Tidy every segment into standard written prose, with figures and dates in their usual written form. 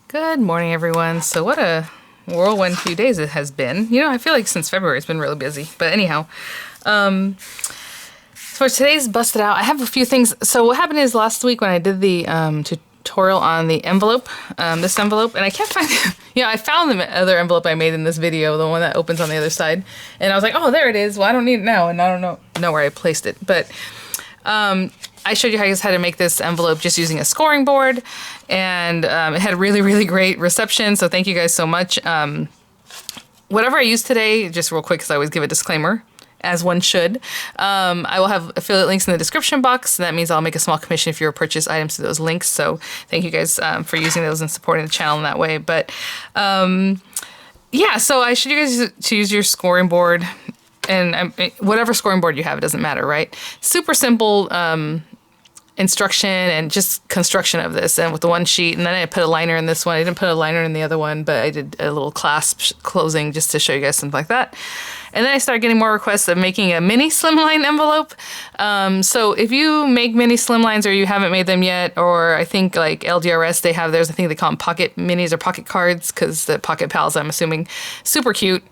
Good morning, everyone. So what a whirlwind few days it has been. You know, I feel like since February it's been really busy. But anyhow, for today's Busted Out, I have a few things. So what happened is last week when I did the tutorial on the envelope, this envelope, and I can't find it. You know, I found the other envelope I made in this video, the one that opens on the other side. And I was like, oh, there it is. Well, I don't need it now. And I don't know where I placed it. But I showed you guys how to make this envelope just using a scoring board, and it had really, really great reception, so thank you guys so much. Whatever I use today, just real quick because I always give a disclaimer, as one should, I will have affiliate links in the description box. That means I'll make a small commission if you purchase items to those links, so thank you guys for using those and supporting the channel in that way. But yeah, so I showed you guys to use your scoring board, and whatever scoring board you have, it doesn't matter, right? Super simple instruction and just construction of this, and with the one sheet, and then I put a liner in this one. I didn't put a liner in the other one, but I did a little clasp closing just to show you guys something like that. And then I started getting more requests of making a mini slimline envelope. So if you make mini slimlines or you haven't made them yet, or I think like LDRS, they have theirs, I think they call them pocket minis or pocket cards, because the pocket pals, I'm assuming, super cute.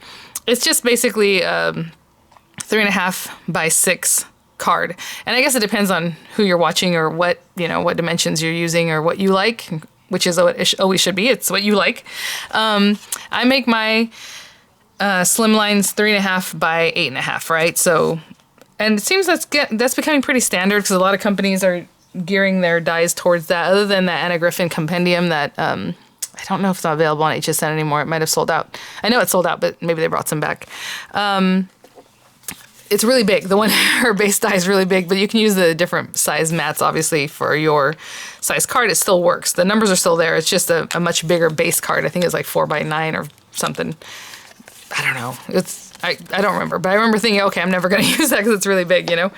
It's just basically 3.5 by 6 card, and I guess it depends on who you're watching or what dimensions you're using or what you like, which is what it always should be. It's what you like. I make my slimlines 3.5 by 8.5, right? So, and it seems that's becoming pretty standard because a lot of companies are gearing their dies towards that. Other than that Anna Griffin compendium that I don't know if it's not available on HSN anymore. It might have sold out. I know it's sold out, but maybe they brought some back. It's really big. The one, her base die is really big, but you can use the different size mats, obviously, for your size card. It still works. The numbers are still there. It's just a much bigger base card. I think it's like 4 by 9 or something. I don't know. I don't remember, but I remember thinking, okay, I'm never going to use that because it's really big, you know?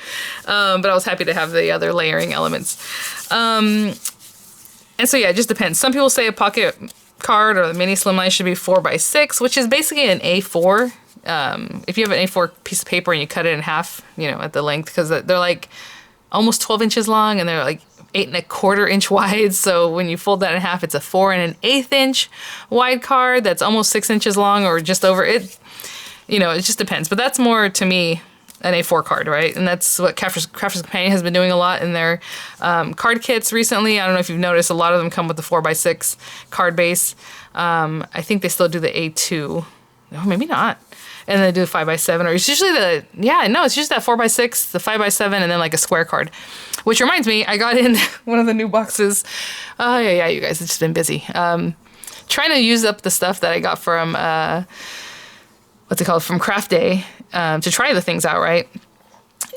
But I was happy to have the other layering elements. And so, yeah, it just depends. Some people say a pocket card or the mini slimline should be 4 by 6, which is basically an A4. If you have an A4 piece of paper and you cut it in half, you know, at the length, because they're like almost 12 inches long and they're like 8.25 inch wide. So when you fold that in half, it's a 4 1/8 inch wide card that's almost 6 inches long or just over it. You know, it just depends. But that's more, to me, an A4 card, right? And that's what Crafter's Companion has been doing a lot in their card kits recently. I don't know if you've noticed, a lot of them come with the 4 by 6 card base. I think they still do the A2. No, maybe not. And then do the 5 by 7, or it's usually it's just that 4 by 6, the 5 by 7, and then like a square card. Which reminds me, I got in one of the new boxes. Oh yeah, you guys, it's just been busy. Trying to use up the stuff that I got from from Craft Day, to try the things out, right?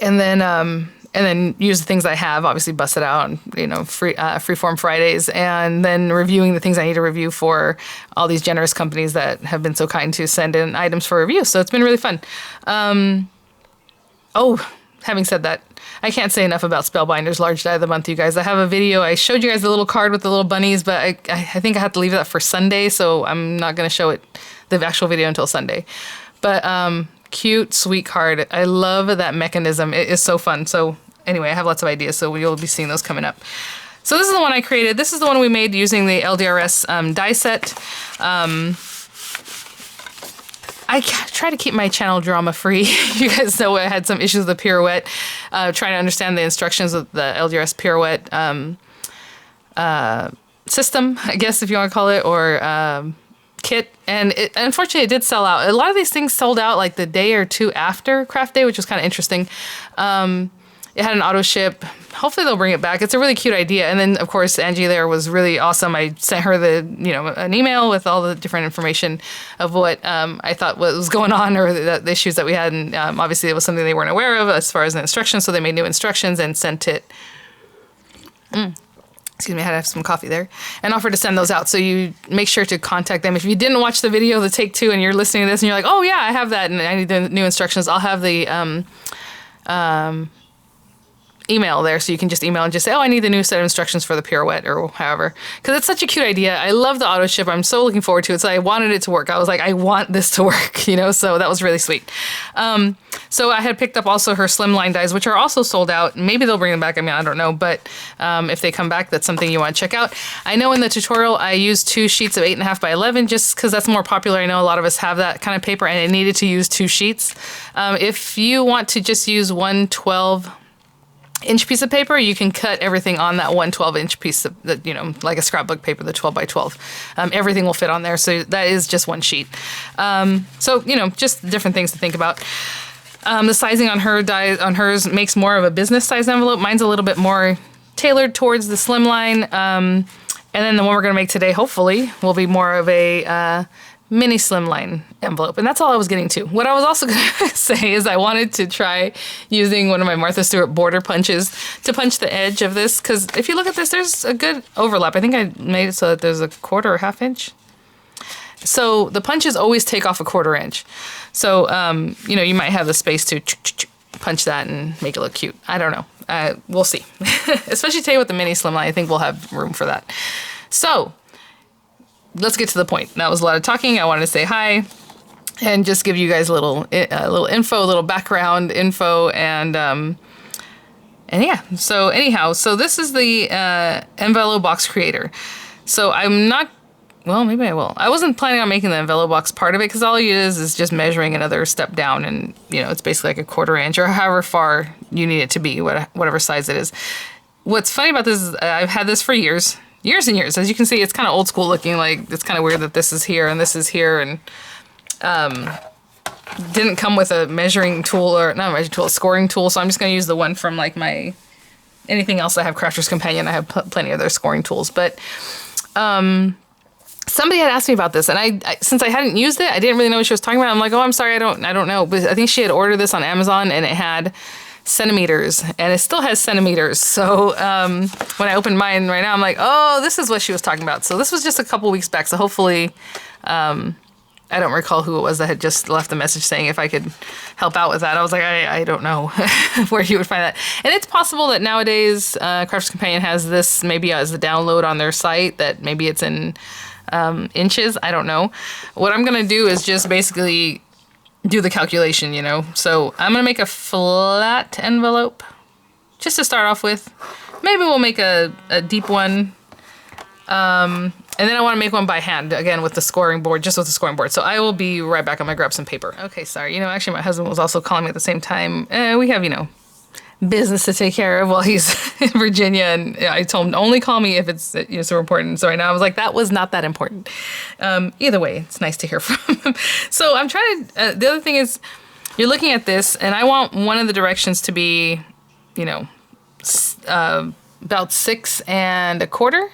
And then use the things I have, obviously busted out, and, you know, freeform Fridays, and then reviewing the things I need to review for all these generous companies that have been so kind to send in items for review. So it's been really fun. Having said that, I can't say enough about Spellbinder's Large Die of the Month, you guys. I have a video. I showed you guys the little card with the little bunnies, but I think I have to leave that for Sunday, so I'm not going to show it, the actual video, until Sunday. But cute, sweet card. I love that mechanism. It is so fun. So anyway, I have lots of ideas, so you'll be seeing those coming up. So this is the one I created. This is the one we made using the LDRS die set. I try to keep my channel drama free. You guys know I had some issues with the pirouette, trying to understand the instructions of the LDRS pirouette system, I guess, if you want to call it, or kit, and unfortunately it did sell out. A lot of these things sold out like the day or two after Craft Day, which was kind of interesting. It had an auto ship. Hopefully they'll bring it back. It's a really cute idea. And then of course Angie there was really awesome. I sent her an email with all the different information of what I thought was going on, or the issues that we had, and obviously it was something they weren't aware of as far as the instructions, so they made new instructions and sent it. Excuse me, I had to have some coffee there, and offered to send those out. So you make sure to contact them. If you didn't watch the video, the take 2, and you're listening to this and you're like, oh yeah, I have that and I need the new instructions, I'll have the email there, so you can just email and just say, oh, I need the new set of instructions for the pirouette or however, because it's such a cute idea. I love the auto ship. I'm so looking forward to it. So I wanted it to work. I was like, I want this to work, you know, so that was really sweet. So I had picked up also her Slimline dies, which are also sold out. Maybe they'll bring them back. I mean, I don't know, but if they come back, that's something you want to check out. I know in the tutorial I used 2 sheets of 8.5 by 11 just because that's more popular. I know a lot of us have that kind of paper, and it needed to use 2 sheets. If you want to just use 1 12-inch piece of paper, you can cut everything on that 1 12-inch piece of, you know, like a scrapbook paper, the 12 by 12. Everything will fit on there, so that is just 1 sheet. So, you know, just different things to think about. The sizing on hers makes more of a business size envelope. Mine's a little bit more tailored towards the Slimline. And then the one we're gonna make today, hopefully, will be more of a mini Slimline envelope. And that's all I was getting to. What I was also gonna say is I wanted to try using one of my Martha Stewart border punches to punch the edge of this, because if you look at this, there's a good overlap. I think I made it so that there's a 1/4 or 1/2 inch. So the punches always take off a 1/4 inch. So, you know, you might have the space to punch that and make it look cute. I don't know. We'll see. Especially today with the mini Slimline, I think we'll have room for that. So let's get to the point. That was a lot of talking. I wanted to say hi and just give you guys a little info, a little background info, and yeah. So anyhow, so this is the Envelobox creator. So I'm not. Well, maybe I will. I wasn't planning on making the Envelobox part of it, because all it is just measuring another step down, and you know, it's basically like a 1/4 inch or however far you need it to be, whatever size it is. What's funny about this is I've had this for years and years. As you can see, it's kind of old school looking. Like, it's kind of weird that this is here and this is here, and didn't come with a measuring tool, or not a measuring tool, a scoring tool. So I'm just gonna use the one from like my anything else I have, Crafter's Companion. I have plenty of their scoring tools, but somebody had asked me about this, and I since I hadn't used it, I didn't really know what she was talking about. I'm like, oh, I'm sorry, I don't know. But I think she had ordered this on Amazon, and it had centimeters, and it still has centimeters. So when I opened mine right now, I'm like, oh, this is what she was talking about. So this was just a couple weeks back. So hopefully, I don't recall who it was that had just left a message saying if I could help out with that. I was like, I don't know where you would find that. And it's possible that nowadays Crafter's Companion has this maybe as the download on their site, that maybe it's in inches. I don't know. What I'm gonna do is just basically do the calculation, you know. So I'm gonna make a flat envelope just to start off with. Maybe we'll make a deep one. And then I want to make one by hand, again, with the scoring board, just with the scoring board. So I will be right back. I'm going to grab some paper. Okay, sorry. You know, actually, my husband was also calling me at the same time. We have, you know, business to take care of while he's in Virginia. And I told him, only call me if it's, you know, so important. So right now I was like, that was not that important. Either way, it's nice to hear from him. So I'm trying to, the other thing is, you're looking at this, and I want one of the directions to be, you know, about 6 1/4.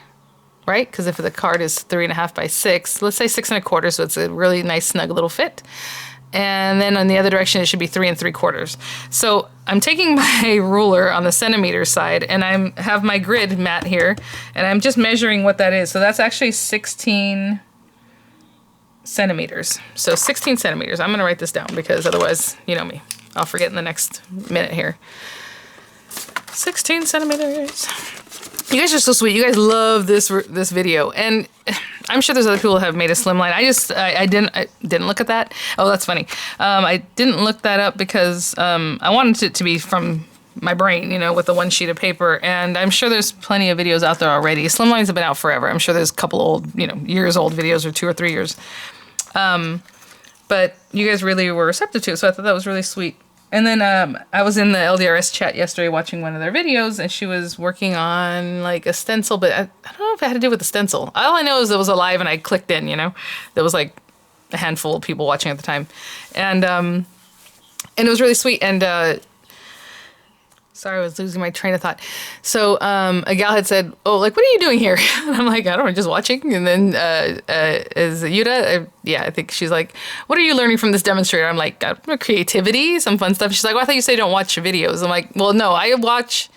Right? Because if the card is 3.5 by 6, let's say 6 1/4, so it's a really nice snug little fit. And then on the other direction, it should be 3 3/4. So I'm taking my ruler on the centimeter side, and I have my grid mat here, and I'm just measuring what that is. So that's actually 16 centimeters. So 16 centimeters. I'm going to write this down because otherwise, you know me, I'll forget in the next minute here. 16 centimeters. You guys are so sweet. You guys love this video, and I'm sure there's other people that have made a Slimline. I didn't look at that. Oh, that's funny. I didn't look that up because I wanted it to be from my brain, you know, with the 1 sheet of paper. And I'm sure there's plenty of videos out there already. Slimlines have been out forever. I'm sure there's a couple old, you know, years old videos, or 2 or 3 years. But you guys really were receptive to it, so I thought that was really sweet. And then I was in the LDRS chat yesterday watching one of their videos, and she was working on like a stencil, but I don't know if it had to do with the stencil. All I know is it was alive, and I clicked in, you know. There was like a handful of people watching at the time. And it was really sweet. And sorry, I was losing my train of thought. So a gal had said, oh, like, what are you doing here? And I'm like, I don't know, just watching. And then is it Yuta? Yeah, I think she's like, what are you learning from this demonstrator? I'm like, creativity, some fun stuff. She's like, well, I thought you said you don't watch videos. I'm like, well, no, I watch,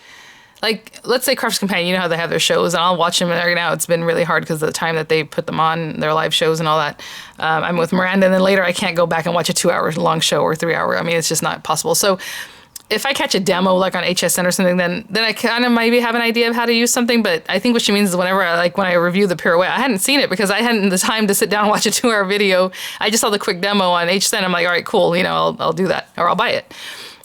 like, let's say Crafter's Companion, you know how they have their shows, and I'll watch them, and right now it's been really hard because of the time that they put them on, their live shows and all that. I'm with Miranda, and then later I can't go back and watch a 2-hour long show or 3-hour. I mean, it's just not possible. So if I catch a demo like on HSN or something, then I kind of maybe have an idea of how to use something. But I think what she means is whenever when I review the pirouette, I hadn't seen it because I hadn't the time to sit down and watch a 2-hour video. I just saw the quick demo on HSN. I'm like, all right, cool. You know, I'll do that or I'll buy it.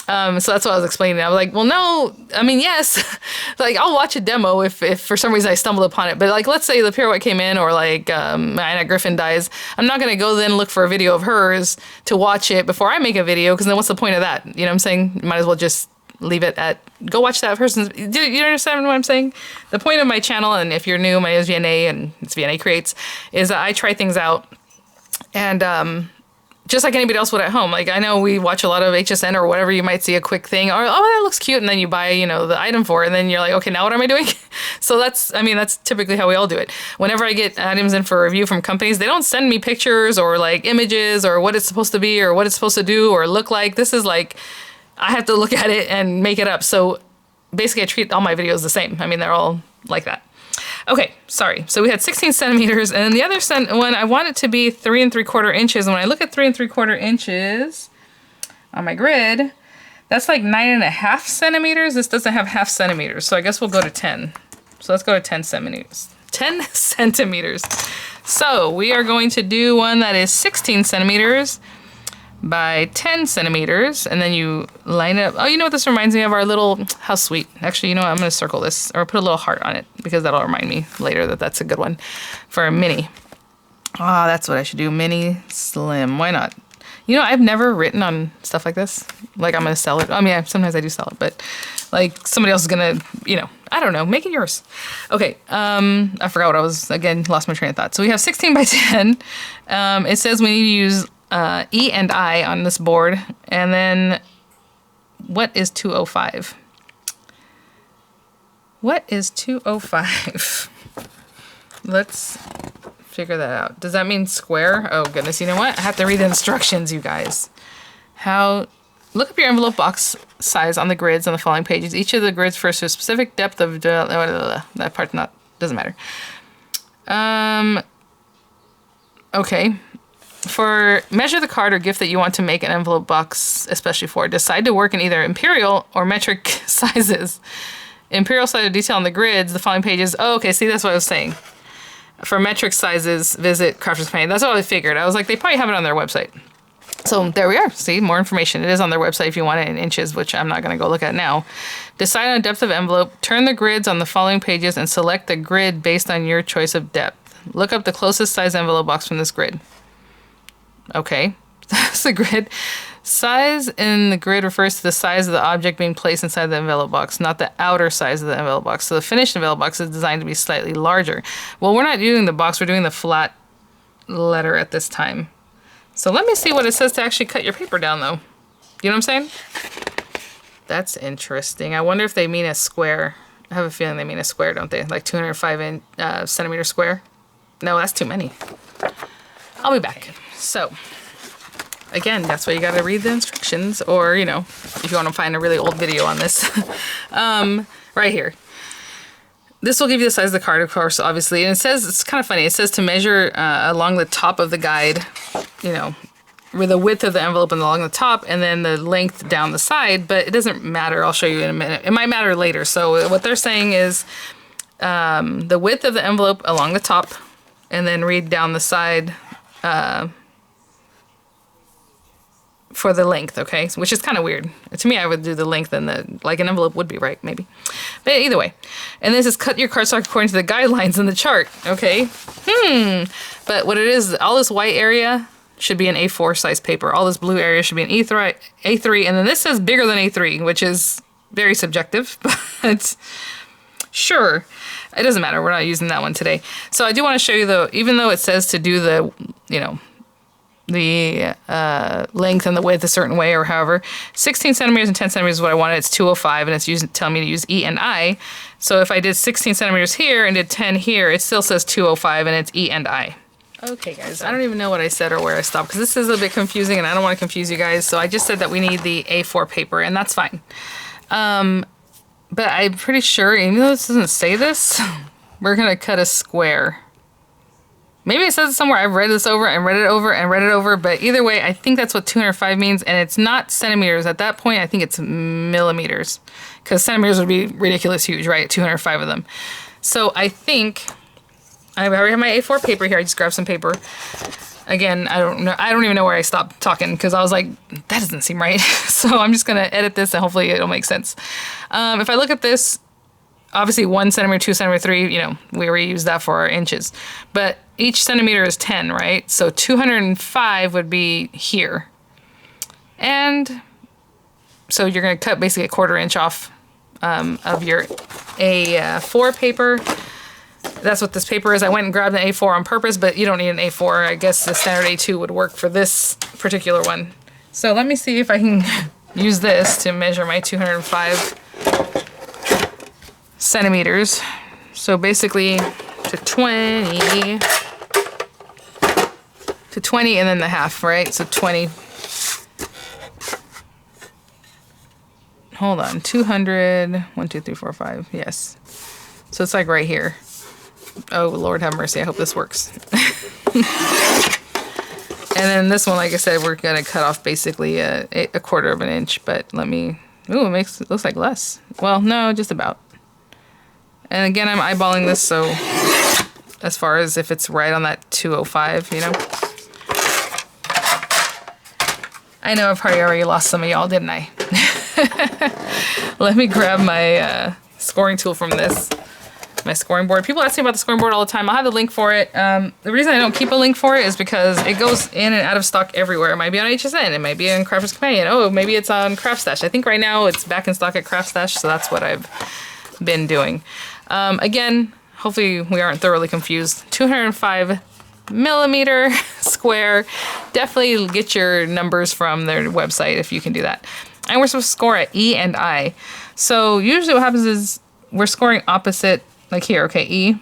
So that's what I was explaining. I was like, well, no, I mean, yes, like I'll watch a demo if for some reason I stumbled upon it. But like, let's say the pirouette came in or like Anna Griffin dies. I'm not going to go then look for a video of hers to watch it before I make a video because then what's the point of that? You know what I'm saying? You might as well just leave it at, go watch that person's, do you understand what I'm saying? The point of my channel, and if you're new, my name is Vianney and it's VianneyCreates, is that I try things out and, just like anybody else would at home. Like I know we watch a lot of HSN or whatever, you might see a quick thing or, oh, that looks cute. And then you buy, you know, the item for it. And then you're like, okay, now what am I doing? So that's typically how we all do it. Whenever I get items in for review from companies, they don't send me pictures or like images or what it's supposed to be or what it's supposed to do or look like. This is like, I have to look at it and make it up. So basically I treat all my videos the same. I mean, they're all like that. Okay, sorry. So we had 16 centimeters, and then the other one, I want it to be 3 3/4 inches. And when I look at 3 3/4 inches on my grid, that's like 9.5 centimeters. This doesn't have half centimeters, so I guess we'll go to 10. So let's go to 10 centimeters. 10 centimeters. So we are going to do one that is 16 centimeters by 10 centimeters, and then you line it up. Oh, you know what this reminds me of? Our little, how sweet. Actually, you know what? I'm going to circle this or put a little heart on it because that'll remind me later that that's a good one for a mini. Ah, that's what I should do. Mini slim. Why not? You know, I've never written on stuff like this. Like I'm going to sell it. I mean, sometimes I do sell it, but like somebody else is going to, you know, I don't know, make it yours. Okay. I forgot what I was, again, lost my train of thought. So we have 16 by 10. It says we need to use E and I on this board, and then what is 205? What is 205? Let's figure that out. Does that mean square? Oh goodness, you know what? I have to read the instructions, you guys. Look up your envelope box size on the grids on the following pages. Each of the grids refers to a specific depth of that part doesn't matter. Okay. Measure the card or gift that you want to make an envelope box especially for. Decide to work in either imperial or metric sizes. Imperial size of detail on the grids, the following pages. Oh, okay, see, that's what I was saying. For metric sizes, visit Crafter's Companion. That's what I figured. I was like, they probably have it on their website. So there we are. See, more information. It is on their website if you want it in inches, which I'm not going to go look at now. Decide on depth of envelope. Turn the grids on the following pages and select the grid based on your choice of depth. Look up the closest size envelope box from this grid. Okay, that's the grid. Size in the grid refers to the size of the object being placed inside the envelope box, not the outer size of the envelope box. So the finished envelope box is designed to be slightly larger. Well, we're not doing the box, we're doing the flat letter at this time. So let me see what it says to actually cut your paper down, though. You know what I'm saying? That's interesting. I wonder if they mean a square. I have a feeling they mean a square, don't they? Like 205 centimeter square? No, that's too many. I'll be back. So, again, that's why you gotta read the instructions, or, you know, if you want to find a really old video on this. Right here. This will give you the size of the card, of course, obviously. And it says, it's kind of funny, it says to measure along the top of the guide, you know, with the width of the envelope and along the top, and then the length down the side, but it doesn't matter. I'll show you in a minute. It might matter later. So what they're saying is the width of the envelope along the top, and then read down the side for the length, okay? Which is kind of weird. To me, I would do the length and like an envelope would be, right? Maybe. But either way. And this is cut your cardstock according to the guidelines in the chart, okay? But what it is, all this white area should be an A4 size paper. All this blue area should be an A3, and then this says bigger than A3, which is very subjective, but sure. It doesn't matter. We're not using that one today. So I do want to show you, though, even though it says to do the, you know, the length and the width a certain way or however, 16 centimeters and 10 centimeters is what I wanted. It's 205, and it's telling me to use E and I. So if I did 16 centimeters here and did 10 here, it still says 205, and it's E and I. Okay, guys, I don't even know what I said or where I stopped, because this is a bit confusing, and I don't want to confuse you guys. So I just said that we need the A4 paper, and that's fine. But I'm pretty sure, even though this doesn't say this, we're going to cut a square. Maybe it says it somewhere. I've read this over and read it over and read it over, but either way, I think that's what 205 means, and it's not centimeters. At that point, I think it's millimeters, because centimeters would be ridiculous huge, right? 205 of them. So I think I already have my A4 paper here. I just grabbed some paper. Again, I don't know. I don't even know where I stopped talking because I was like, that doesn't seem right. So I'm just gonna edit this and hopefully it'll make sense. If I look at this, obviously 1 centimeter, 2 centimeter, 3, you know, we already used that for our inches. But each centimeter is 10, right? So 205 would be here. And so you're going to cut basically a 1/4 inch off of your A4 paper. That's what this paper is. I went and grabbed an A4 on purpose, but you don't need an A4. I guess the standard A2 would work for this particular one. So let me see if I can use this to measure my 205 centimeters. So basically to 20 and then the half, right? So 20. Hold on, 200, 1, 2, 3, 4, 5, yes. So it's like right here. Oh, Lord have mercy, I hope this works. And then this one, like I said, we're gonna cut off basically a 1/4 of an inch, but let me, ooh, it looks like less. Well, no, just about. And again, I'm eyeballing this, so as far as if it's right on that 205, you know. I know I've probably already lost some of y'all, didn't I? Let me grab my scoring tool from this, my scoring board. People ask me about the scoring board all the time. I'll have the link for it. The reason I don't keep a link for it is because it goes in and out of stock everywhere. It might be on HSN. It might be on Crafters Companion. Oh, maybe it's on Craft Stash. I think right now it's back in stock at Craft Stash, so that's what I've been doing. Again, hopefully we aren't thoroughly confused. 205 millimeter square. Definitely get your numbers from their website if you can do that. And we're supposed to score at E and I. So usually what happens is we're scoring opposite, like here, okay, E.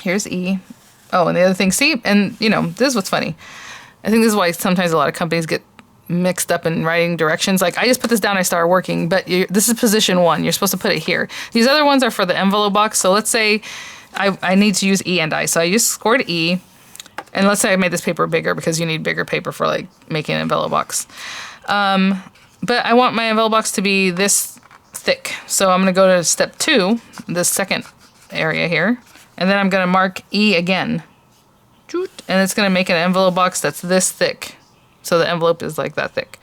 Here's E. Oh, and the other thing, see, and you know, this is what's funny. I think this is why sometimes a lot of companies get mixed up in writing directions. Like I just put this down, I started working, but this is position 1. You're supposed to put it here. These other ones are for the Envelobox. So let's say I need to use E and I. So I just scored E, and let's say I made this paper bigger because you need bigger paper for like making an Envelobox. But I want my Envelobox to be this thick. So I'm gonna go to step 2, the second area here, and then I'm gonna mark E again. And it's gonna make an Envelobox that's this thick. So the envelope is like that thick.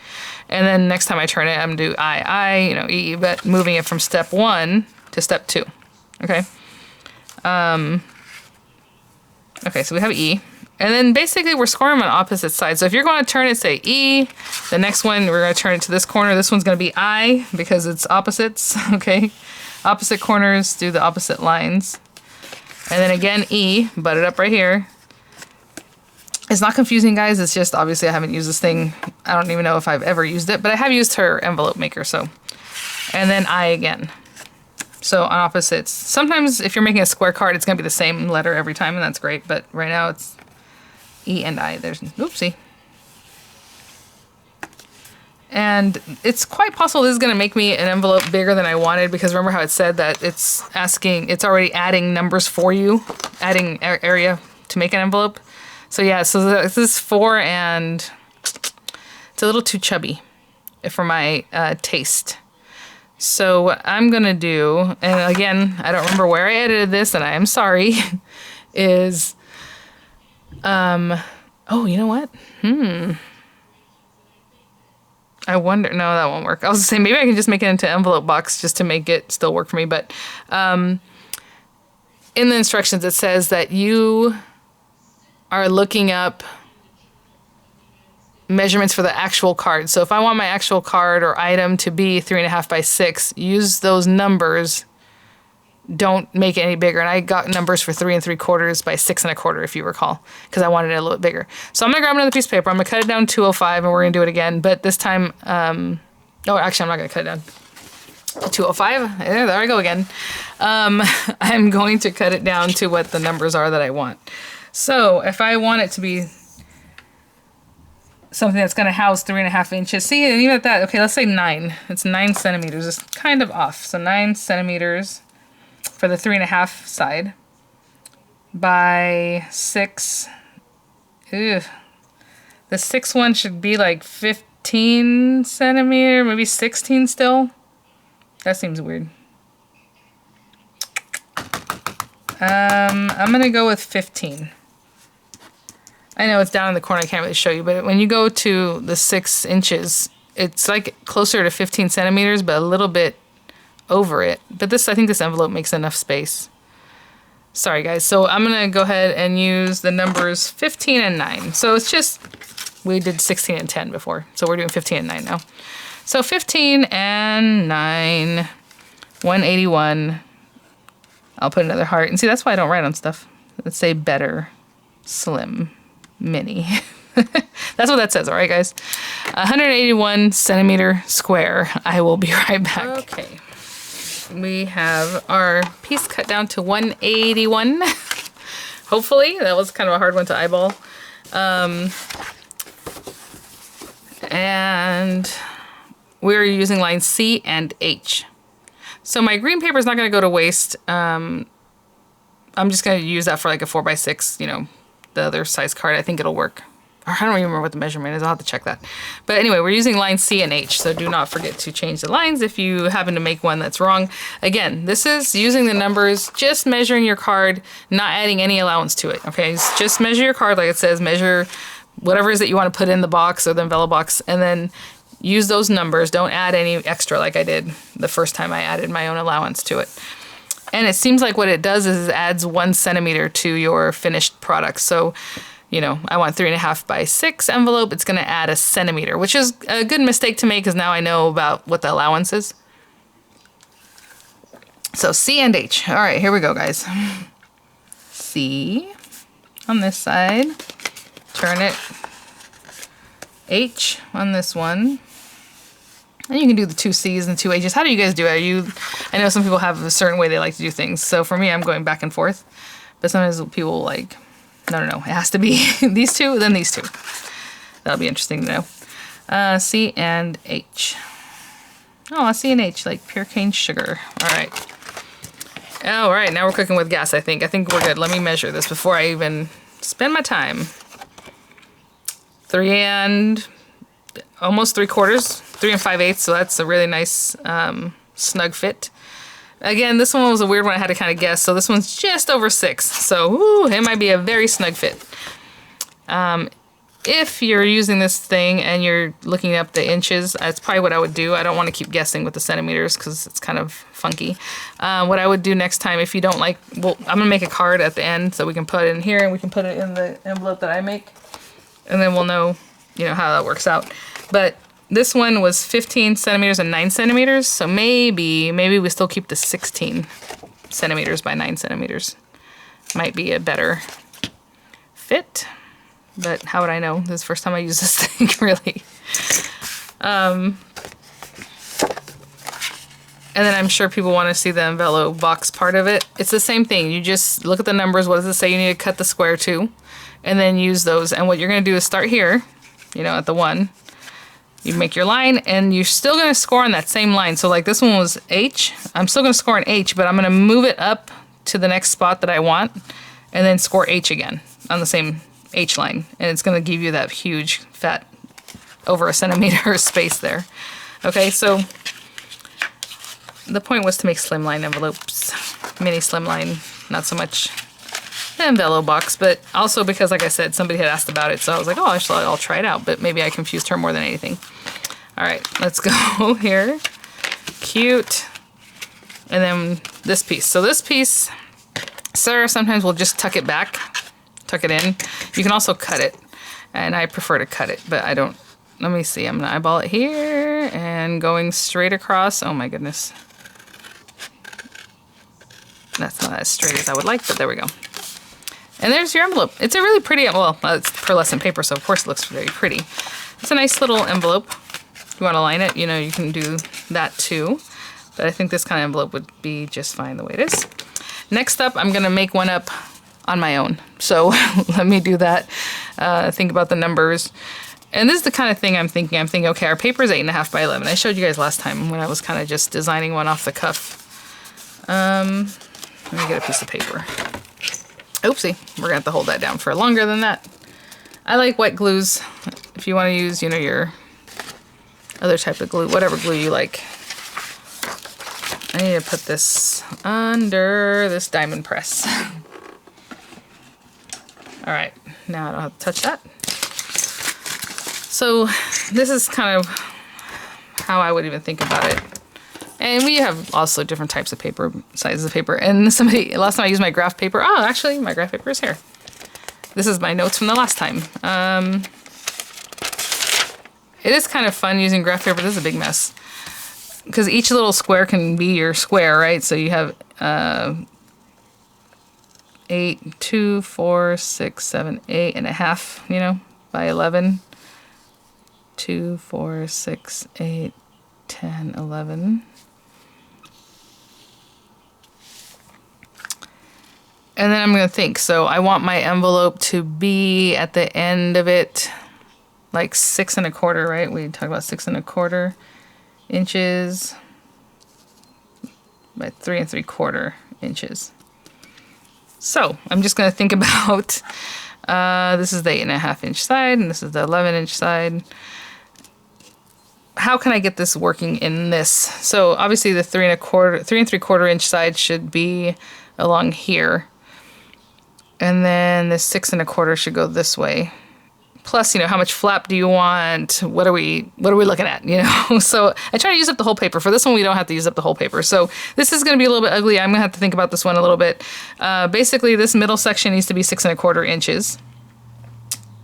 And then next time I turn it, I'm gonna do I, you know, E, but moving it from step 1 to step 2, okay? Okay, so we have E. And then basically we're scoring them on opposite sides. So if you're going to turn it, say E. The next one, we're going to turn it to this corner. This one's going to be I because it's opposites, okay? Opposite corners, do the opposite lines. And then again, E, butt it up right here. It's not confusing, guys. It's just, obviously, I haven't used this thing. I don't even know if I've ever used it, but I have used her envelope maker, so. And then I again. So on opposites. Sometimes if you're making a square card, it's going to be the same letter every time, and that's great. But right now, it's E and I. There's, oopsie. And it's quite possible this is going to make me an envelope bigger than I wanted, because remember how it said that it's already adding numbers for you, adding area to make an envelope. So yeah, so this is 4, and it's a little too chubby for my taste. So what I'm going to do, and again, I don't remember where I edited this, and I am sorry, is, oh, you know what? I wonder, no, that won't work. I was gonna say, maybe I can just make it into Envelobox just to make it still work for me, but in the instructions it says that you are looking up measurements for the actual card. So if I want my actual card or item to be 3.5 by 6, use those numbers. Don't make it any bigger. And I got numbers for 3 3/4 by 6 1/4, if you recall, because I wanted it a little bit bigger. So I'm gonna grab another piece of paper. I'm gonna cut it down to 205, and we're gonna do it again. But this time, oh, actually, I'm not gonna cut it down to 205. There I go again. I'm going to cut it down to what the numbers are that I want. So if I want it to be something that's going to house 3.5 inches. See, and even at that, okay, let's say 9. It's 9 centimeters. It's kind of off. So 9 centimeters for the 3.5 side. by 6. Ew. The 6 one should be like 15 centimeter, maybe 16 still. That seems weird. I'm gonna go with 15. I know it's down in the corner, I can't really show you, but when you go to the 6 inches, it's like closer to 15 centimeters, but a little bit over it. But this, I think this envelope makes enough space. Sorry guys, so I'm gonna go ahead and use the numbers 15 and 9. So it's just, we did 16 and 10 before, so we're doing 15 and 9 now. So 15 and 9, 181. I'll put another heart, and see, that's why I don't write on stuff. Let's say better, slim, mini. That's what that says, all right, guys? 181 centimeter square. I will be right back. Okay. We have our piece cut down to 181. Hopefully. That was kind of a hard one to eyeball. And we're using lines C and H. So my green paper is not going to go to waste. I'm just going to use that for like a 4x6, you know, the other size card. I think it'll work. Or I don't even remember what the measurement is. I'll have to check that. But anyway, we're using lines C and H, so do not forget to change the lines if you happen to make one that's wrong. Again, this is using the numbers, just measuring your card, not adding any allowance to it, okay? Just measure your card like it says, measure whatever it is that you want to put in the box or the Envelobox, and then use those numbers. Don't add any extra like I did the first time I added my own allowance to it. And it seems like what it does is it adds 1 centimeter to your finished product. So, you know, I want 3.5 by 6 envelope. It's going to add 1 centimeter, which is a good mistake to make because now I know about what the allowance is. So C and H. All right, here we go, guys. C on this side. Turn it. H on this one. And you can do the 2 C's and 2 H's. How do you guys do it? I know some people have a certain way they like to do things. So for me, I'm going back and forth. But sometimes people like, no, it has to be these two, then these two. That'll be interesting to know. C and H. Oh, C and H, like pure cane sugar. All right. All right, now we're cooking with gas, I think. I think we're good. Let me measure this before I even spend my time. 3 and almost 3/4, 3 5/8. So that's a really nice snug fit. Again, this one was a weird one I had to kind of guess. So this one's just over 6. So ooh, it might be a very snug fit. If you're using this thing and you're looking up the inches, that's probably what I would do. I don't want to keep guessing with the centimeters because it's kind of funky. What I would do next time, if you don't like, well, I'm gonna make a card at the end so we can put it in here and we can put it in the envelope that I make. And then we'll know, you know, how that works out. But this one was 15 centimeters and 9 centimeters. So maybe we still keep the 16 centimeters by 9 centimeters. Might be a better fit. But how would I know? This is the first time I use this thing, really. And then I'm sure people want to see the Envelobox part of it. It's the same thing. You just look at the numbers. What does it say you need to cut the square to? And then use those. And what you're going to do is start here, you know, at the 1. You make your line, and you're still going to score on that same line. So like this one was H. I'm still going to score an H, but I'm going to move it up to the next spot that I want, and then score H again on the same H line. And it's going to give you that huge, fat, over 1 centimeter space there. Okay, so the point was to make slimline envelopes. Mini slimline, not so much the Envelobox, but also because, like I said, somebody had asked about it, so I was like, oh, I'll try it out, but maybe I confused her more than anything. All right, let's go here. Cute. And then this piece. So this piece, Sarah sometimes will just tuck it back, tuck it in. You can also cut it, and I prefer to cut it, but I don't. Let me see, I'm gonna eyeball it here, and going straight across. Oh my goodness. That's not as straight as I would like, but there we go. And there's your envelope. It's a really pretty, well, it's pearlescent paper, so of course it looks very pretty. It's a nice little envelope. If you want to line it, you know, you can do that too. But I think this kind of envelope would be just fine the way it is. Next up, I'm going to make one up on my own. So let me do that. Think about the numbers. And this is the kind of thing I'm thinking. I'm thinking, okay, our paper is 8.5 by 11. I showed you guys last time when I was kind of just designing one off the cuff. Let me get a piece of paper. Oopsie, we're gonna have to hold that down for longer than that. I like wet glues. If you want to use, you know, your other type of glue, whatever glue you like. I need to put this under this diamond press. All right, now I don't have to touch that. So this is kind of how I would even think about it. And we have also different types of paper, sizes of paper. And last time I used my graph paper. Oh, actually, my graph paper is here. This is my notes from the last time. It is kind of fun using graph paper. This is a big mess. Because each little square can be your square, right? So you have 8, 2, 4, 6, 7, 8 and a half, you know, by 11. 2, 4, 6, 8, 10, 11. And then I'm going to think. So I want my envelope to be at the end of it like 6 1/4, right? We talked about 6 1/4 inches by 3 3/4 inches. So I'm just going to think about, this is the 8 1/2 inch side and this is the 11 inch side. How can I get this working in this? So obviously the 3 3/4 inch side should be along here. And then the 6 1/4 should go this way. Plus, you know, how much flap do you want? What are we looking at, you know? So I try to use up the whole paper. For this one, we don't have to use up the whole paper. So this is going to be a little bit ugly. I'm going to have to think about this one a little bit. Basically, this middle section needs to be 6 1/4 inches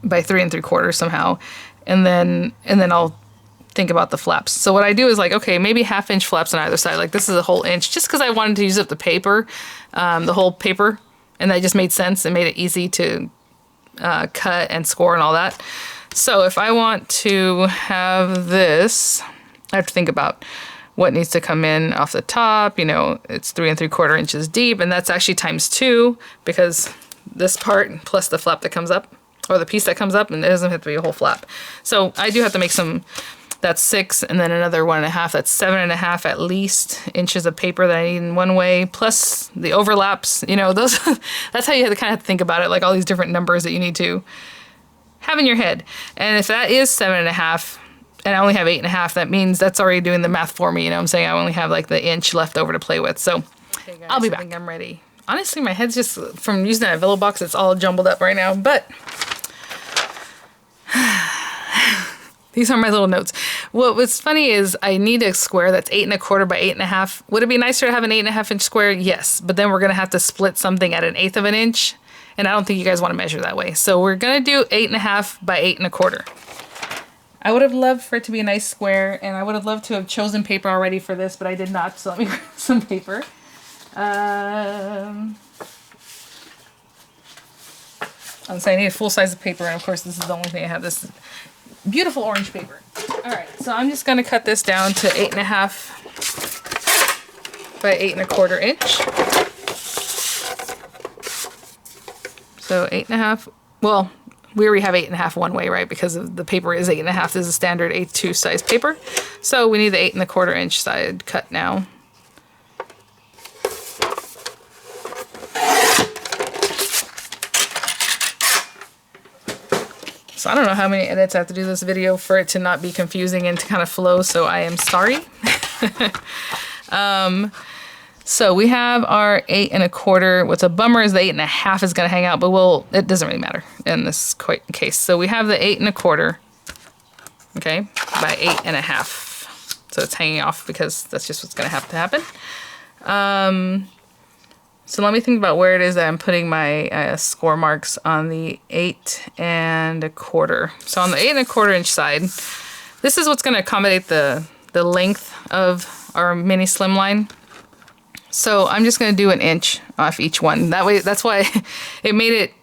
by 3 3/4 somehow. And then I'll think about the flaps. So what I do is like, okay, maybe 1/2 inch flaps on either side. Like this is a whole inch, just because I wanted to use up the paper, the whole paper. And that just made sense. It made it easy to cut and score and all that. So if I want to have this, I have to think about what needs to come in off the top. You know, it's 3 3/4 inches deep, and that's actually ×2 because this part plus the flap that comes up, or the piece that comes up, and it doesn't have to be a whole flap. So I do have to make some. That's 6, and then another 1 1/2. That's 7 1/2 at least inches of paper that I need in one way, plus the overlaps. You know, those. That's how you have to kind of think about it, like all these different numbers that you need to have in your head. And if that is 7 1/2, and I only have 8 1/2, that means that's already doing the math for me. You know what I'm saying? I only have like the inch left over to play with. So okay, guys, I'll be back. I think I'm ready. Honestly, my head's just, from using that Envelobox, it's all jumbled up right now, but these are my little notes. What was funny is I need a square that's 8 1/4 by 8 1/2. Would it be nicer to have an 8 1/2 inch square? Yes, but then we're gonna have to split something at 1/8 of an inch, and I don't think you guys want to measure that way. So we're gonna do 8 1/2 by 8 1/4. I would have loved for it to be a nice square, and I would have loved to have chosen paper already for this, but I did not. So let me grab some paper. So I need a full size of paper, and of course this is the only thing I have. This beautiful orange paper. All right, so I'm just gonna cut this down to 8 1/2 by 8 1/4 inch. So 8 1/2. Well, we already have 8 1/2 one way, right? Because of the paper is 8 1/2. This is a standard A2 size paper. So we need the 8 1/4 inch side cut now. So I don't know how many edits I have to do this video for it to not be confusing and to kind of flow, so I am sorry. So we have our 8 1/4. What's a bummer is the 8 1/2 is going to hang out, but it doesn't really matter in this case. So we have the 8 1/4, okay, by 8 1/2. So it's hanging off because that's just what's going to have to happen. So let me think about where it is that I'm putting my score marks on the 8 1/4. So on the 8 1/4 inch side, this is what's going to accommodate the length of our mini Slimline. So I'm just going to do an inch off each one. That way, that's why it made it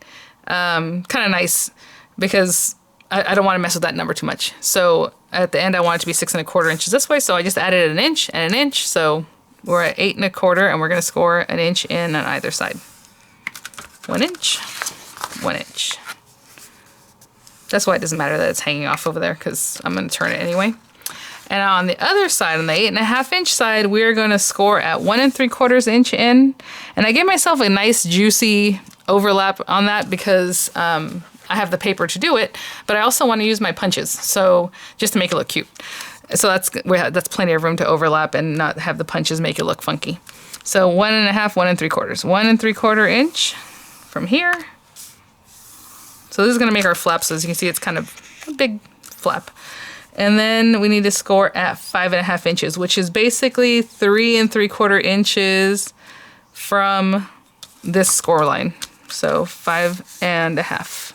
kind of nice, because I don't want to mess with that number too much. So at the end, I want it to be 6 1/4 inches this way. So I just added an inch and an inch. So we're at 8 1/4, and we're going to score an inch in on either side. 1 inch, 1 inch. That's why it doesn't matter that it's hanging off over there, because I'm going to turn it anyway. And on the other side, on the 8 1/2 inch side, we're going to score at 1 3/4 inch in. And I gave myself a nice juicy overlap on that because I have the paper to do it, but I also want to use my punches, so just to make it look cute. So that's plenty of room to overlap and not have the punches make it look funky. So 1 1/2, 1 3/4, 1 3/4 inch from here. So this is going to make our flap. So as you can see, it's kind of a big flap. And then we need to score at 5 1/2 inches, which is basically 3 3/4 inches from this score line. So 5 1/2.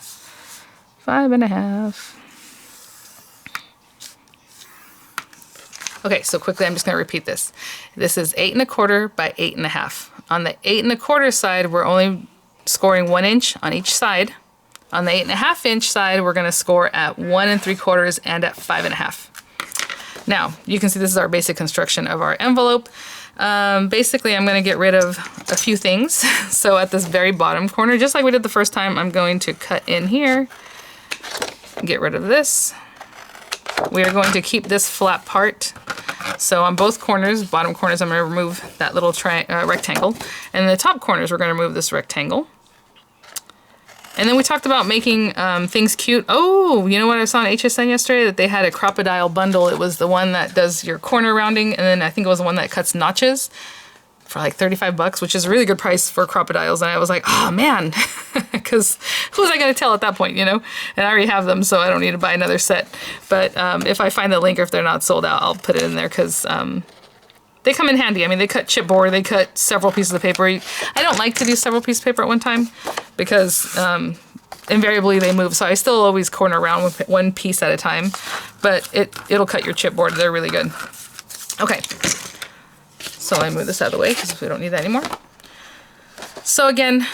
5 1/2. Okay, so quickly, I'm just going to repeat this. This is 8 1/4 by 8 1/2. On the 8 1/4 side, we're only scoring 1 inch on each side. On the 8 1/2 inch side, we're going to score at 1 3/4 and at 5 1/2. Now, you can see this is our basic construction of our envelope. Basically, I'm going to get rid of a few things. So at this very bottom corner, just like we did the first time, I'm going to cut in here, get rid of this. We are going to keep this flat part. So on both corners, bottom corners, I'm going to remove that little rectangle. And in the top corners, we're going to remove this rectangle. And then we talked about making things cute. Oh, you know what I saw on HSN yesterday? That they had a crocodile bundle. It was the one that does your corner rounding, and then I think it was the one that cuts notches for like 35 bucks, which is a really good price for crocodiles. And I was like, oh man, because who was I going to tell at that point, you know? And I already have them, so I don't need to buy another set. But if I find the link or if they're not sold out, I'll put it in there because they come in handy. I mean, they cut chipboard, they cut several pieces of paper. I don't like to do several pieces of paper at one time because invariably they move. So I still always corner around with one piece at a time, but it'll cut your chipboard. They're really good. Okay. So I move this out of the way because we don't need that anymore. So again,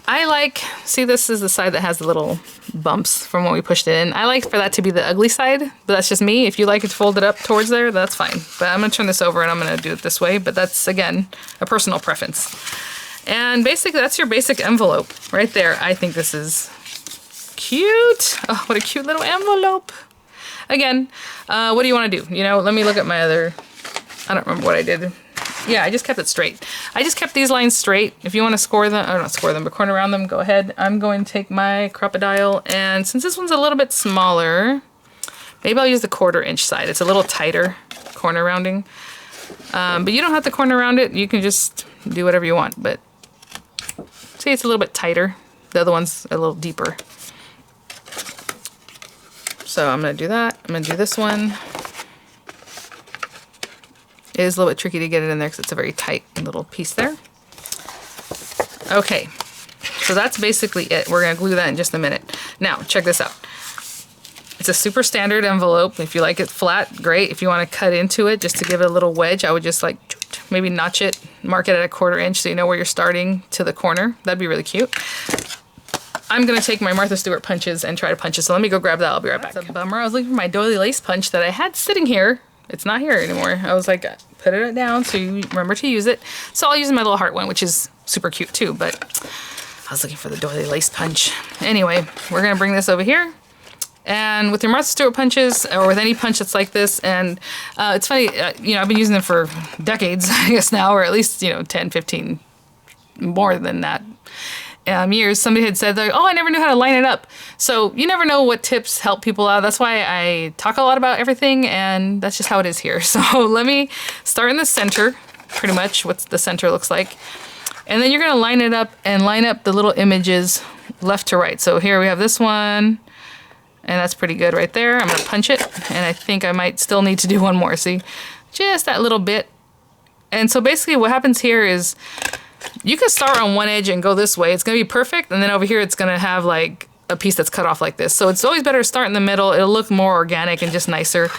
I like, see, this is the side that has the little bumps from when we pushed it in. I like for that to be the ugly side, but that's just me. If you like it folded up towards there, that's fine. But I'm gonna turn this over and I'm gonna do it this way, but that's, again, a personal preference. And basically that's your basic envelope right there. I think this is cute. Oh, what a cute little envelope. Again, what do you wanna do? You know, let me look at my other, I don't remember what I did. Yeah, I just kept it straight. I just kept these lines straight. If you want to score them, or not score them, but corner around them, go ahead. I'm going to take my crocodile, and since this one's a little bit smaller, maybe I'll use the 1/4 inch side. It's a little tighter corner rounding. But you don't have to corner round it. You can just do whatever you want. But see, it's a little bit tighter. The other one's a little deeper. So I'm going to do that. I'm going to do this one. It is a little bit tricky to get it in there because it's a very tight little piece there. Okay, so that's basically it. We're going to glue that in just a minute. Now, check this out. It's a super standard envelope. If you like it flat, great. If you want to cut into it just to give it a little wedge, I would just like maybe notch it, mark it at a 1/4 inch so you know where you're starting to the corner. That'd be really cute. I'm going to take my Martha Stewart punches and try to punch it. So let me go grab that. I'll be right back. That's a bummer. I was looking for my doily lace punch that I had sitting here. It's not here anymore. I was like, put it down so you remember to use it. So I'll use my little heart one, which is super cute too, but I was looking for the doily lace punch. Anyway, we're gonna bring this over here. And with your Martha Stewart punches, or with any punch that's like this, and it's funny, you know, I've been using them for decades, I guess now, or at least, you know, 10, 15, more than that. Years, somebody had said, like, oh, I never knew how to line it up. So you never know what tips help people out. That's why I talk a lot about everything, and that's just how it is here. So let me start in the center, pretty much what the center looks like. And then you're gonna line it up and line up the little images left to right. So here we have this one, and that's pretty good right there. I'm gonna punch it, and I think I might still need to do one more. See, just that little bit. And so basically what happens here is you can start on one edge and go this way. It's going to be perfect. And then over here, it's going to have like a piece that's cut off like this. So it's always better to start in the middle. It'll look more organic and just nicer.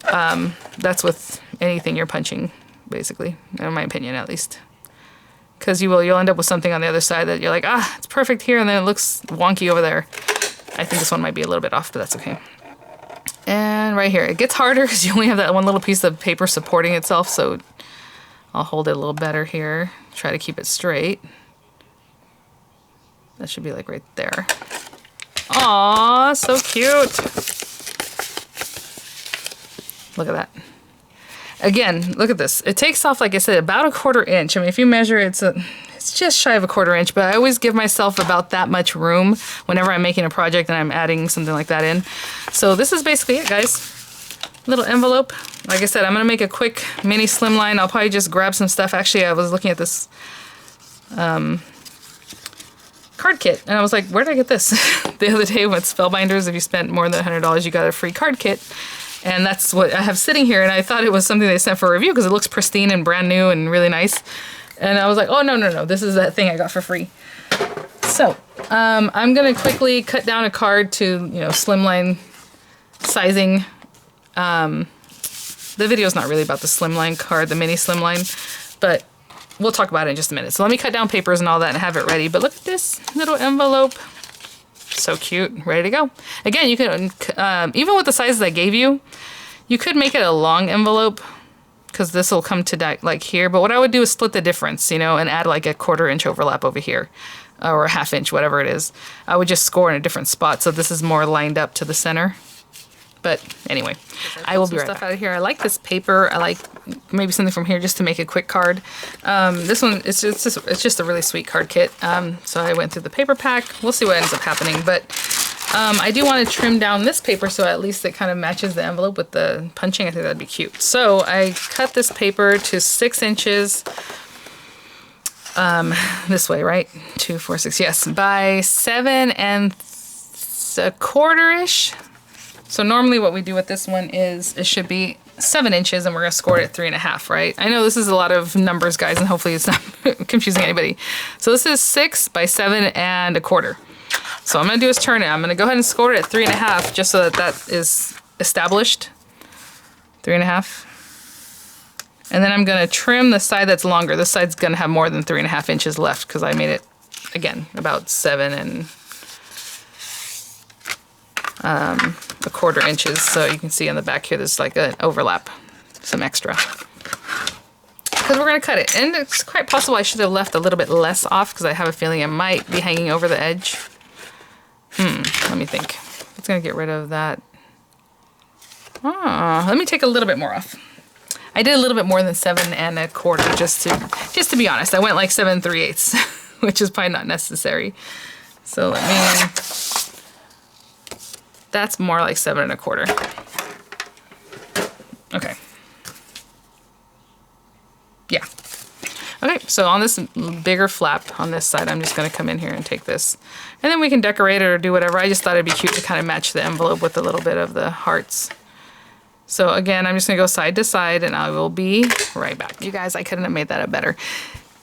That's with anything you're punching, basically, in my opinion, at least. Because you'll end up with something on the other side that you're like, ah, it's perfect here. And then it looks wonky over there. I think this one might be a little bit off, but that's okay. And right here, it gets harder because you only have that one little piece of paper supporting itself. So I'll hold it a little better here. Try to keep it straight. That should be like right there. Aw, so cute. Look at that. Again, look at this. It takes off, like I said, about a 1/4 inch. I mean, if you measure, it's just shy of a 1/4 inch, but I always give myself about that much room whenever I'm making a project and I'm adding something like that in. So this is basically it, guys. Little envelope. Like I said, I'm gonna make a quick mini slimline. I'll probably just grab some stuff. Actually, I was looking at this card kit, and I was like, where did I get this? The other day with Spellbinders, if you spent more than $100, you got a free card kit. And that's what I have sitting here, and I thought it was something they sent for review because it looks pristine and brand new and really nice. And I was like, oh, no, this is that thing I got for free. So, I'm gonna quickly cut down a card to, you know, slimline sizing. The video's not really about the slimline card, the mini slimline, but we'll talk about it in just a minute. So let me cut down papers and all that and have it ready. But look at this little envelope. So cute, ready to go. Again, you can, even with the sizes I gave you, you could make it a long envelope because this will come to like here. But what I would do is split the difference, you know, and add like a 1/4 inch overlap over here or a 1/2 inch, whatever it is. I would just score in a different spot. So this is more lined up to the center. But anyway, I will be right back. Out of here. I like this paper. I like maybe something from here just to make a quick card. This one, it's just a really sweet card kit. So I went through the paper pack. We'll see what ends up happening. But I do want to trim down this paper so at least it kind of matches the envelope with the punching. I think that'd be cute. So I cut this paper to 6 inches. This way, right? 2, 4, 6, yes. By 7 1/4-ish. So normally what we do with this one is it should be 7 inches and we're gonna score it at 3 1/2, right? I know this is a lot of numbers, guys, and hopefully it's not confusing anybody. So this is 6 by 7 1/4. So what I'm gonna do is turn it. I'm gonna go ahead and score it at 3 1/2 just so that that is established. 3 1/2. And then I'm gonna trim the side that's longer. This side's gonna have more than 3 1/2 inches left because I made it, again, about 7 1/4 inches. So you can see on the back here, there's like an overlap, some extra. Because we're gonna cut it. And it's quite possible I should have left a little bit less off because I have a feeling it might be hanging over the edge. Let me think. It's gonna get rid of that. Let me take a little bit more off. I did a little bit more than 7 1/4 just to be honest. I went like 7 3/8, which is probably not necessary. So let me, that's more like 7 1/4. Okay. Yeah. Okay, so on this bigger flap on this side, I'm just gonna come in here and take this. And then we can decorate it or do whatever. I just thought it'd be cute to kind of match the envelope with a little bit of the hearts. So again, I'm just gonna go side to side and I will be right back. You guys, I couldn't have made that up better.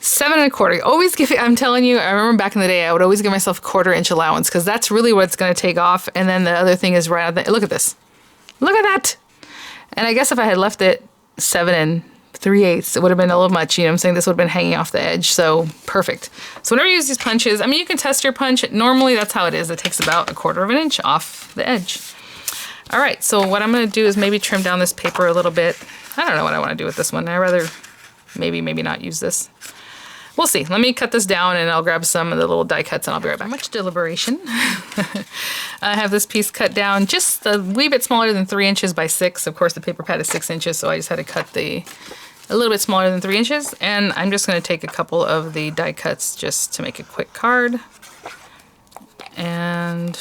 7 1/4. Always give it, I'm telling you, I remember back in the day, I would always give myself a 1/4 inch allowance because that's really what's gonna take off. And then the other thing is right out there. Look at this. Look at that. And I guess if I had left it 7 3/8, it would have been a little much, you know what I'm saying? This would have been hanging off the edge, so perfect. So whenever you use these punches, I mean, you can test your punch. Normally that's how it is. It takes about 1/4 inch off the edge. All right, so what I'm gonna do is maybe trim down this paper a little bit. I don't know what I wanna do with this one. I'd rather maybe not use this. We'll see. Let me cut this down and I'll grab some of the little die cuts and I'll be right back. Much deliberation. I have this piece cut down just a wee bit smaller than 3 inches by 6. Of course, the paper pad is 6 inches, so I just had to cut a little bit smaller than 3 inches. And I'm just gonna take a couple of the die cuts just to make a quick card. And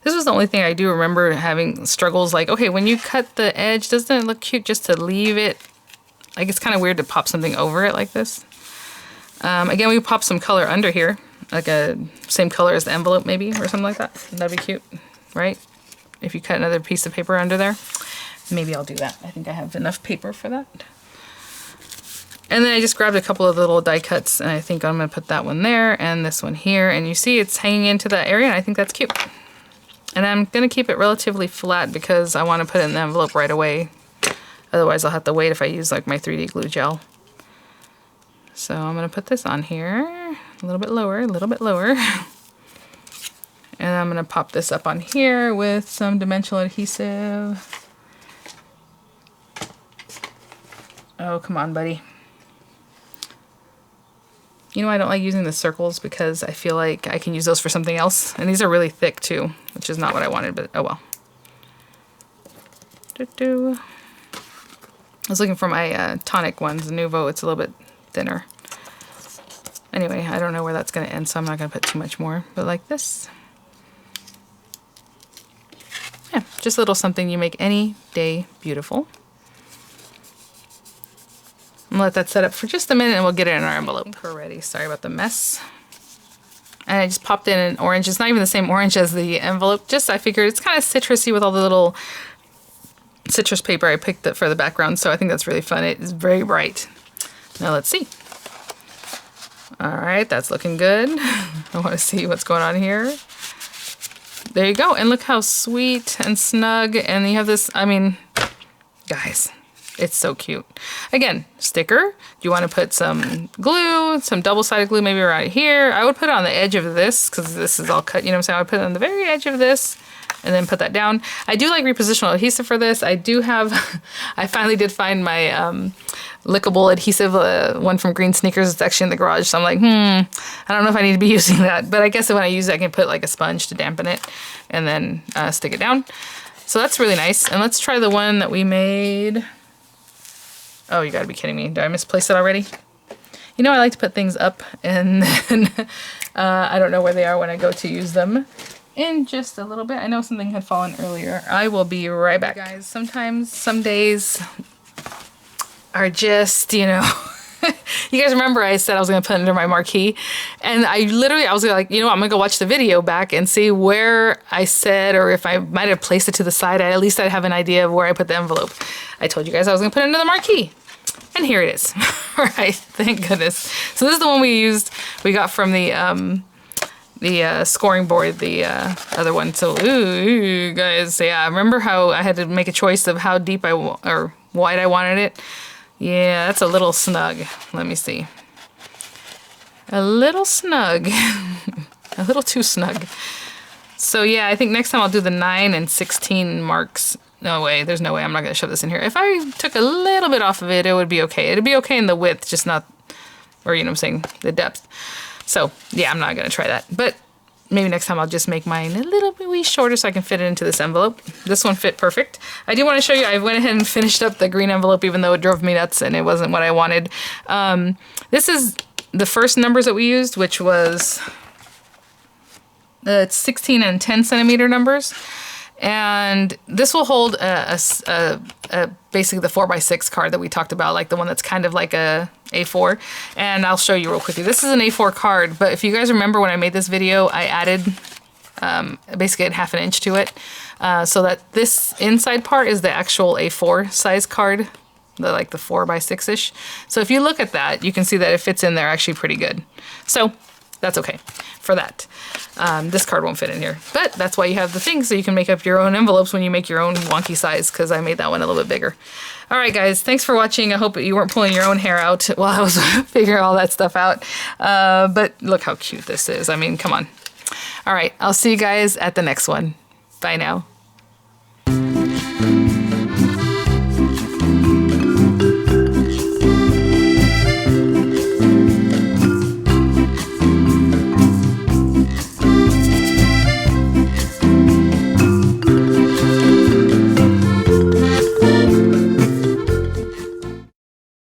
this was the only thing I do remember having struggles like, okay, when you cut the edge, doesn't it look cute just to leave it? Like, it's kind of weird to pop something over it like this. Again, we pop some color under here, like a same color as the envelope maybe, or something like that. That'd be cute, right? If you cut another piece of paper under there, maybe I'll do that. I think I have enough paper for that. And then I just grabbed a couple of little die cuts, and I think I'm gonna put that one there and this one here. And you see it's hanging into that area, and I think that's cute. And I'm gonna keep it relatively flat because I wanna put it in the envelope right away. Otherwise I'll have to wait if I use like my 3D glue gel. So I'm gonna put this on here, a little bit lower, a little bit lower. And I'm gonna pop this up on here with some dimensional adhesive. Oh, come on, buddy. You know, I don't like using the circles because I feel like I can use those for something else. And these are really thick too, which is not what I wanted, but oh well. I was looking for my tonic ones, the Nouveau. It's a little bit thinner. Anyway, I don't know where that's going to end, so I'm not going to put too much more. But like this. Yeah, just a little something you make any day beautiful. I'm gonna let that set up for just a minute and we'll get it in our envelope. We're ready. Sorry about the mess. And I just popped in an orange. It's not even the same orange as the envelope. Just I figured it's kind of citrusy with all the little citrus paper I picked up for the background. So I think that's really fun. It is very bright. Now let's see. All right, that's looking good. I want to see what's going on here. There you go. And look how sweet and snug. And you have this, I mean, guys, it's so cute. Again, sticker. You want to put some glue, some double-sided glue maybe around here. I would put it on the edge of this because this is all cut, you know what I'm saying? I would put it on the very edge of this and then put that down. I do like repositional adhesive for this. I do have, I finally did find my lickable adhesive, one from Green Sneakers. It's actually in the garage. So I'm like, I don't know if I need to be using that. But I guess when I use it, I can put like a sponge to dampen it and then stick it down. So that's really nice. And let's try the one that we made. Oh, you gotta be kidding me. Did I misplace it already? You know, I like to put things up and then I don't know where they are when I go to use them. In just a little bit. I know something had fallen earlier. I will be right back. Guys, sometimes, some days are just, you know, you guys remember I said I was going to put it under my marquee, and I was like, you know what, I'm going to go watch the video back and see where I said, or if I might have placed it to the side, at least I'd have an idea of where I put the envelope. I told you guys I was going to put it under the marquee. And here it is. All right, thank goodness. So this is the one we used, we got from the scoring board, the other one. So, ooh, guys, yeah, remember how I had to make a choice of how deep or wide I wanted it? Yeah, that's a little snug. Let me see. A little snug. A little too snug. So yeah, I think next time I'll do the 9 and 16 marks. No way, there's no way I'm not gonna shove this in here. If I took a little bit off of it, it would be okay. It'd be okay in the width, just not, or you know what I'm saying, the depth. So yeah, I'm not gonna try that. But maybe next time I'll just make mine a little bit wee shorter so I can fit it into this envelope. This one fit perfect. I do want to show you, I went ahead and finished up the green envelope even though it drove me nuts and it wasn't what I wanted. This is the first numbers that we used, which was 16 and 10 centimeter numbers. And this will hold basically the 4x6 card that we talked about, like the one that's kind of like a A4. And I'll show you real quickly. This is an A4 card, but if you guys remember when I made this video, I added basically ½ inch to it so that this inside part is the actual A4 size card, like the 4x6-ish. So if you look at that, you can see that it fits in there actually pretty good. So that's okay for that. This card won't fit in here, but that's why you have the thing, so you can make up your own envelopes when you make your own wonky size, because I made that one a little bit bigger. All right, guys, thanks for watching. I hope you weren't pulling your own hair out while I was figuring all that stuff out. But look how cute this is. I mean, come on. All right, I'll see you guys at the next one. Bye now.